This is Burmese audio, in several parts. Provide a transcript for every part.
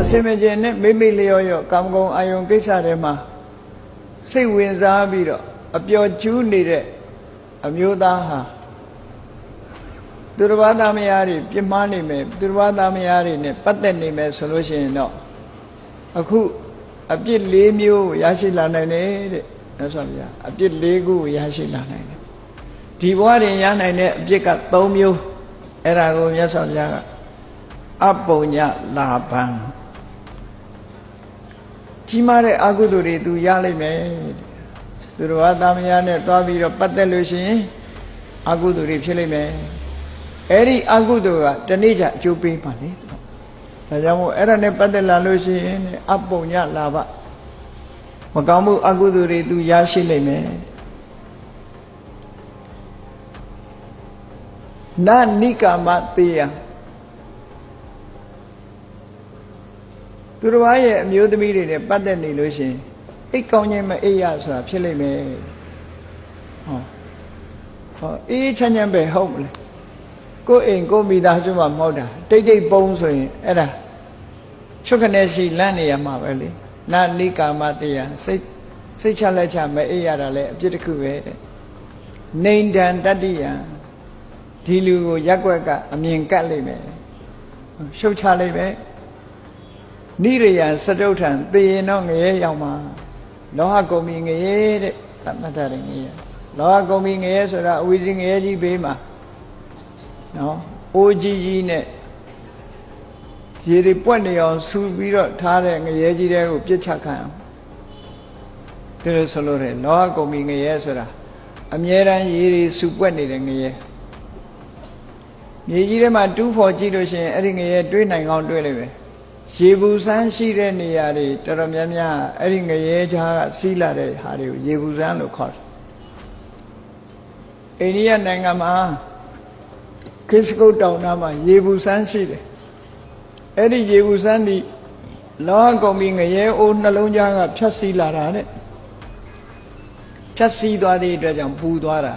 စင်မကျင်နဲ့မိမိလျော်ရော့ကာမဂုဏ်အာယုံကိစ္စတွေမှာစိတ်ဝင်စားပြီးတော့အပျော်ကျူးနေတဲ့အမျိုးသားဟာသူတစ်ပါးသားမယားတွေပြစ်မှားနေမယ်သူတစ်ပါးသားမယားတွေနဲ့ပတ်သက်နေမယ်ဆိုလို့ရှိရင်တော့အခုအပြစ်၄မျိုးရရှိလာနိုင်တယ်တဲ့မြတ်စွာဘုရားအပြစ်၄ခုရရှိလာနိုင်တယ်ဒီဘဝတွင်ရနိုင်တဲ့အပြစ်က၃မျိုးအဲ့ဒါကိုမြတ်စွာဘုရားကအပုညလာဘံကြီးမားတဲ့အကုသိုလ်တွေသူရလိမ့်မယ်သူတော်ဘာသာမယားနဲ့သွားပြီးတော့ပတ်သက်လို့ရှိရင်အကုသိုလ်တွေဖြစ်လိမ့်မယ်အဲ့ဒီအကုသိုလ်ကတနေ့ကျအကျိုးပေးပါလေဒါကြောင့်မို့အဲ့ဒါနဲ့ပတ်သက်လာလို့ရှိရင်အပုညလာဘမကောင်းမှုအကုသိုလ်တွေသူရရှိလိမ့်မယ်နာနိကာမတေယသူတော်ဘာရဲ့အမျိုးသမီးတွေနဲ့ပတ်သက်နေလို့ရှိရင်အိတ်ကောင်းခြင်းမအိတ်ရဆိုတာဖြစ်လိမ့်မယ်ဟောအေးချမ်းချမ်းပဲဟုတ်မလဲကိုယ်အိမ်ကိုမိသားစုမှမဟုတ်တာတိတ်တိတ်ပုံးဆိုရင်အဲ့ဒါချုပ်ခနဲ့ရှိလန့်နေရမှာပဲလေနာနိကာမတေယစိတ်ချလက်ချမအိတ်ရတာလည်းအပြစ်တစ်ခုပဲတဲ့နေဒံတတ္တိယံဒီလူကိုရက်ွက်ကအမြင်ကတ်လိမ့်မယ်ရှုပ်ချလိမ့်မယ်နိရိယစတုထံသေရင်တော့ငရဲရောက်မှာလောဟကုံမီငရဲတဲ့သမတ္တရငရဲလောဟကုံမီငရဲဆိုတာအဝိဇ္ဇငရဲကြီးဘေးမှာနော်အိုးကြီးကြီးနဲ့ရေတွေပွက်နေအောင်ဆူပြီးတော့ထားတဲ့ငရဲကြီးတွေကိုပြစ်ချခံအောင်ဒါလို့ဆိုလို့တယ်လောဟကုံမီငရဲဆိုတာအမြဲတမ်းရေတွေဆူပွက်နေတဲ့ငရဲမြေကြီးထဲမှာတူးဖော်ကြည့်လို့ရှိရင်အဲ့ဒီငရဲတွေးနိုင်ကောင်းတွေးလိမ့်မယ်ရေဘူးစမ်းရှိတဲ့နေရာတွေတော်တော်များများအဲ့ဒီငရဲကြားကစီးလာတဲ့ဟာတွေကိုရေဘူးစမ်းလို့ခေါ်တယ်အိန္ဒိယနိုင်ငံမှာခိစကုတ်တောင်နားမှာရေဘူးစမ်းရှိတယ်အဲ့ဒီရေဘူးစမ်းဒီလောဟကုံမီငရဲအိုးနှလုံးကြားကဖြတ်စီးလာတာတဲ့ဖြတ်စီးသွားတဲ့အတွက်ကြောင့်ပူသွားတာ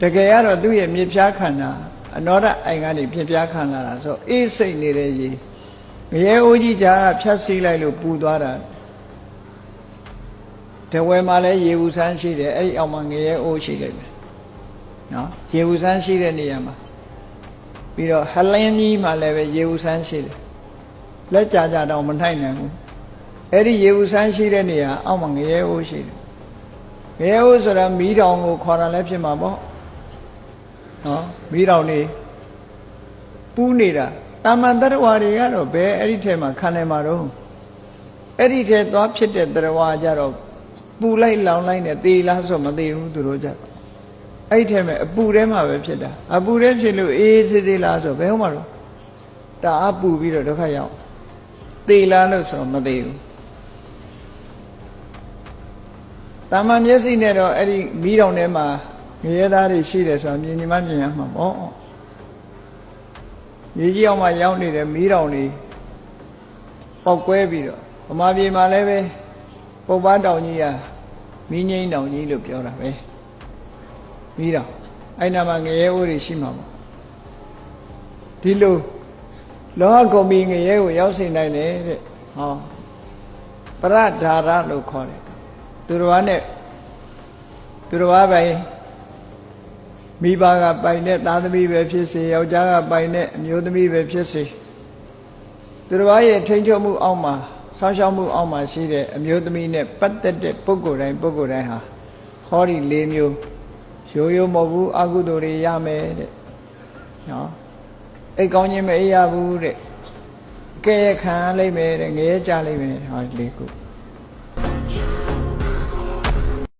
တကယ်ကတော့သူ့ရဲ့မြေဖြားခန္ဓာအနောဒအိမ်ကနေဖြစ်ပြားခံလာတာဆိုအေးစိတ်နေတဲ့ရေငရဲအိုးကြီးကြားကဖြတ်စီးလိုက်လို့ပူသွားတာတဝဲမှာလည်းရေဘူးဆန်းရှိတယ်အဲ့ဒီအောက်မှာငရဲအိုးရှိတယ်နော်ရေဘူးဆန်းရှိတဲ့နေရာမှာပြီးတော့ဟလင်းကြီးမှာလည်းပဲရေဘူးဆန်းရှိတယ်လက်ကြာကြာတော့မနိုင်နိုင်ဘူးအဲ့ဒီရေဘူးဆန်းရှိတဲ့နေရာအောက်မှာငရဲအိုးရှိတယ်ငရဲအိုးဆိုတာမီးတောင်ကိုခေါ်တာလည်းဖြစ်မှာပေါ့နော်မီးတောင်နေပူးနေတာတာမန်တရဝါတွေကတော့ဘယ်အဲ့ဒီထဲမှာခံနေမှာတော့အဲ့ဒီထဲသွားဖြစ်တဲ့တရဝါကြတော့ပူလိုက်လောင်လိုက်နဲ့သေလားဆိုမသေဘူးသူတို့ကြအဲ့ဒီထဲမှာအပူထဲမှာပဲဖြစ်တာအပူထဲဖြစ်လို့အေးသေးသေးလားဆိုဘယ်ဟုတ်မှာတော့တအားပူပြီးတော့ဒုက္ခရောက်သေလားလို့ဆိုမသေဘူးတာမန်မျက်စိနဲ့တော့အဲ့ဒီမီးတောင်ထဲမှာငရဲသားတွေရှိတယ်ဆိုတာမြင်နေမှမြင်ရမှာပေါ့မြေကြီးအောင်မှရောက်နေတဲ့မီးတောင်တွေပေါက်ကွဲပြီးတော့ဗမာပြည်မှာလည်းပဲပုပ္ပတောင်ကြီးကမီးငိမ့်တောင်ကြီးလို့ပြောတာပဲမီးတောင်အဲ့နာမှာငရဲအိုးတွေရှိမှာပေါ့ဒီလိုလောဟကုံမီငရဲကိုရောက်စေနိုင်တယ်တဲ့ဟောပရဒါရလို့ခေါ်တယ်သူတော်ဘာနဲ့သူတော်ဘာပဲမိဘကပိုင်တဲ့သားသမီးပဲဖြစ်စေယောက်ျားကပိုင်တဲ့အမျိုးသမီးပဲဖြစ်စေသူတော်ဘာရဲ့ထိန်းချုပ်မှုအောက်မှာစောင့်ရှောက်မှုအောက်မှာရှိတဲ့အမျိုးသမီးနဲ့ပတ်သက်တဲ့ပုဂ္ဂိုလ်တိုင်းဟာဟောဒီ၄မျိုးရိုးရိုးမဟုတ်ဘူးအကုသိုလ်တွေရမယ်တဲ့နော်အိတ်ကောင်းခြင်းမအေးရဘူးတဲ့ကဲရခံလိုက်မယ်တဲ့ငရဲကြလိုက်မယ်ဟောဒီ၄ခု